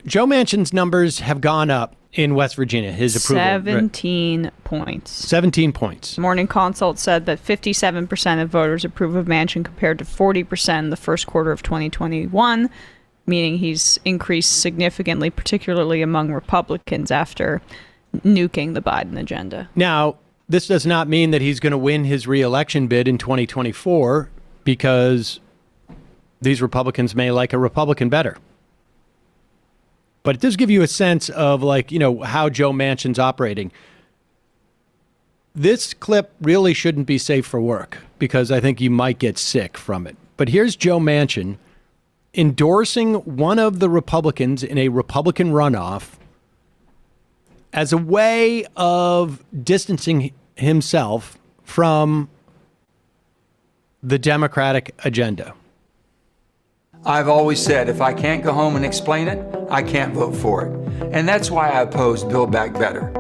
Joe Manchin's numbers have gone up in West Virginia. His approval 17 points. 17 points. Morning Consult said that 57% of voters approve of Manchin compared to 40% in the first quarter of 2021, meaning he's increased significantly, particularly among Republicans after nuking the Biden agenda. Now, this does not mean that he's going to win his re-election bid in 2024 because these Republicans may like a Republican better. But it does give you a sense of, like, you know, how Joe Manchin's operating. This clip really shouldn't be safe for work because I think you might get sick from it. But here's Joe Manchin endorsing one of the Republicans in a Republican runoff as a way of distancing himself from the Democratic agenda. I've always said if I can't go home and explain it, I can't vote for it. And that's why I opposed Build Back Better.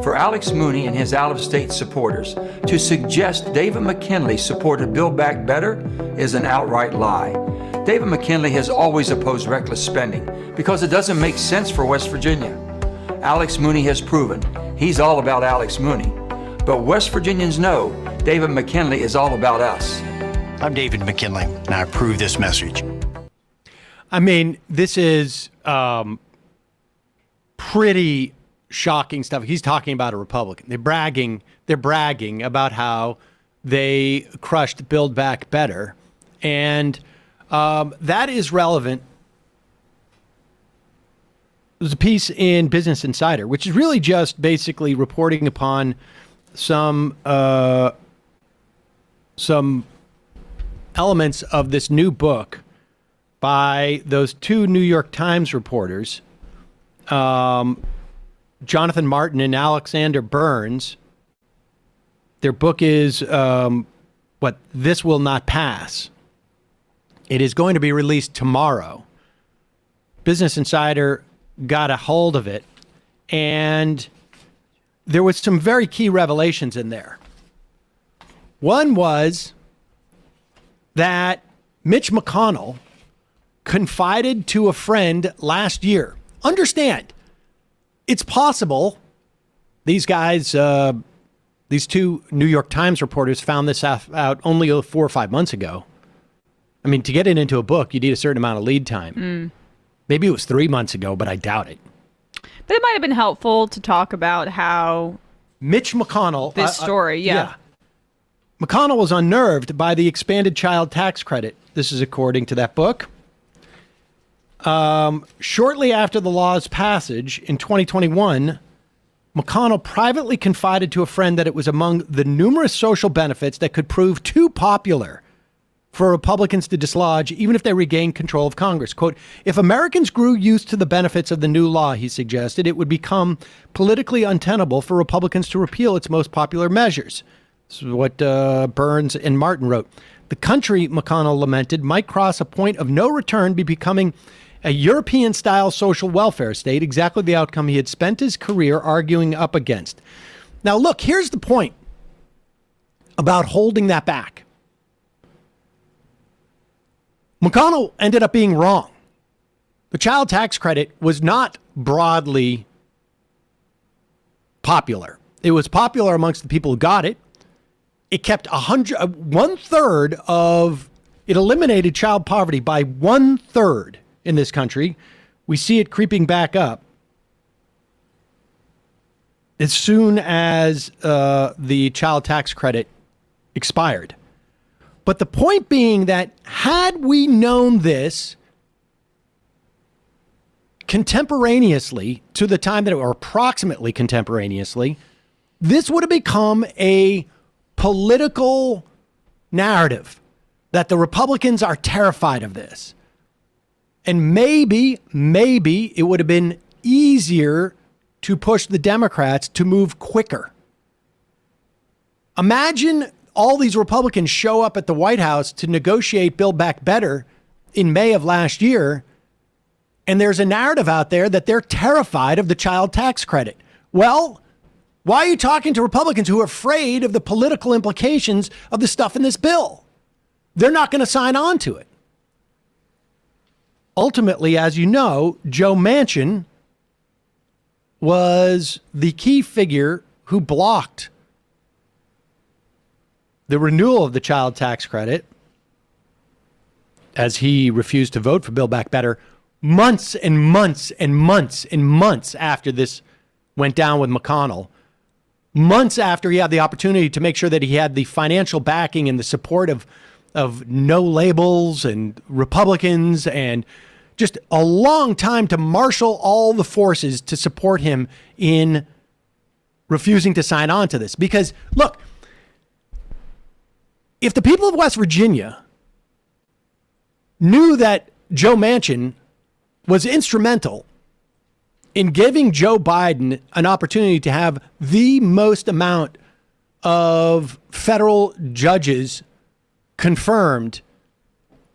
For Alex Mooney and his out-of-state supporters to suggest David McKinley supported Build Back Better is an outright lie. David McKinley has always opposed reckless spending because it doesn't make sense for West Virginia. Alex Mooney has proven he's all about Alex Mooney. But West Virginians know David McKinley is all about us. I'm David McKinley, and I approve this message. I mean, this is pretty shocking stuff. He's talking about a Republican. They're bragging about how they crushed Build Back Better. And that is relevant. There's a piece in Business Insider, which is really just basically reporting upon some elements of this new book by those two New York Times reporters, Jonathan Martin and Alexander Burns. Their book is This Will Not Pass. It is going to be released tomorrow. Business Insider got a hold of it, and there was some very key revelations in there. One was that Mitch McConnell confided to a friend last year. Understand, it's possible these guys, these two New York Times reporters found this out only 4 or 5 months ago. I mean, to get it into a book, you need a certain amount of lead time. Maybe it was 3 months ago, but I doubt it. But it might have been helpful to talk about how Mitch McConnell, this story, McConnell was unnerved by the expanded child tax credit. This is according to that book. Shortly after the law's passage in 2021, McConnell privately confided to a friend that it was among the numerous social benefits that could prove too popular for Republicans to dislodge, even if they regained control of Congress. Quote, if Americans grew used to the benefits of the new law, he suggested, it would become politically untenable for Republicans to repeal its most popular measures. This is what Burns and Martin wrote. The country, McConnell lamented, might cross a point of no return, be becoming a European-style social welfare state, exactly the outcome he had spent his career arguing up against. Now, look, here's the point about holding that back. McConnell ended up being wrong. The child tax credit was not broadly popular. It was popular amongst the people who got it. It kept 1/3 of, it eliminated child poverty by 1/3 in this country. We see it creeping back up as soon as the child tax credit expired. But the point being that had we known this contemporaneously to the time that, or approximately contemporaneously, this would have become a political narrative that the Republicans are terrified of this. And maybe it would have been easier to push the Democrats to move quicker. Imagine all these Republicans show up at the White House to negotiate Build Back Better in May of last year, and there's a narrative out there that they're terrified of the child tax credit. Well, why are you talking to Republicans who are afraid of the political implications of the stuff in this bill? They're not going to sign on to it. ultimately, as you know, Joe Manchin was the key figure who blocked the renewal of the child tax credit, as he refused to vote for Build Back Better months and months and months and months after this went down with McConnell, months after he had the opportunity to make sure that he had the financial backing and the support of no labels and Republicans, and just a long time to marshal all the forces to support him in refusing to sign on to this. Because, look, if the people of West Virginia knew that Joe Manchin was instrumental in giving Joe Biden an opportunity to have the most amount of federal judges confirmed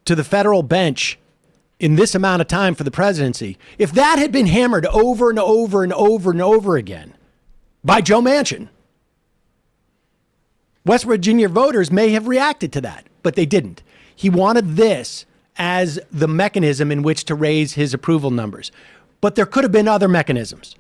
to the federal bench in this amount of time for the presidency, if that had been hammered over and over and over and over again by Joe Manchin, West Virginia voters may have reacted to that, but they didn't. He wanted this as the mechanism in which to raise his approval numbers. But there could have been other mechanisms.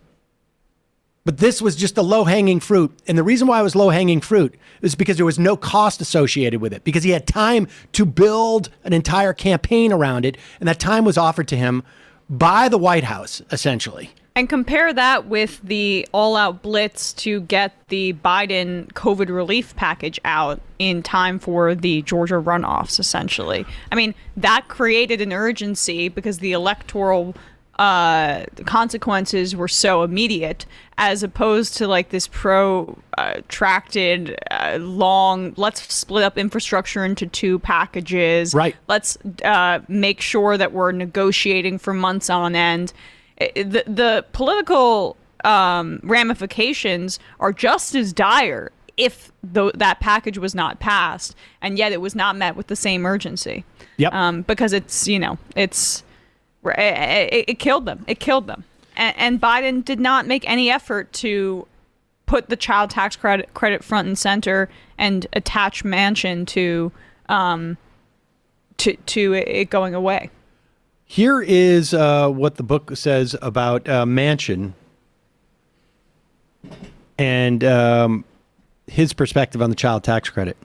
But this was just a low-hanging fruit. And the reason why it was low-hanging fruit is because there was no cost associated with it, because he had time to build an entire campaign around it. And that time was offered to him by the White House, essentially. And compare that with the all-out blitz to get the Biden COVID relief package out in time for the Georgia runoffs, essentially. I mean, that created an urgency because the electoral consequences were so immediate, as opposed to like this protracted, long, let's split up infrastructure into two packages. Right. Let's make sure that we're negotiating for months on end. The political ramifications are just as dire if that package was not passed, and yet it was not met with the same urgency. Yep. Because it killed them. It killed them. And Biden did not make any effort to put the child tax credit front and center and attach Manchin to it going away. Here is what the book says about Manchin and his perspective on the child tax credit.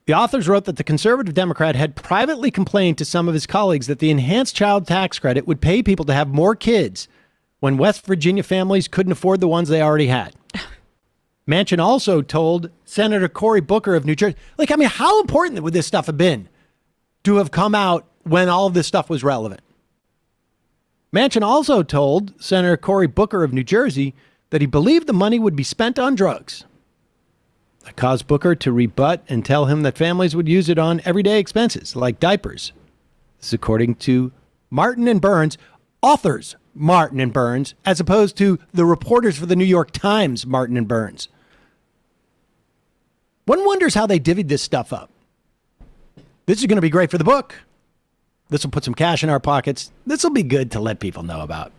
The authors wrote that the conservative Democrat had privately complained to some of his colleagues that the enhanced child tax credit would pay people to have more kids when West Virginia families couldn't afford the ones they already had. Manchin also told Senator Cory Booker of New Jersey, how important would this stuff have been to have come out when all of this stuff was relevant? Manchin also told Senator Cory Booker of New Jersey that he believed the money would be spent on drugs. That caused Booker to rebut and tell him that families would use it on everyday expenses like diapers. This is according to Martin and Burns, authors Martin and Burns, as opposed to the reporters for the New York Times, Martin and Burns. One wonders how they divvied this stuff up. This is going to be great for the book. This will put some cash in our pockets. This will be good to let people know about.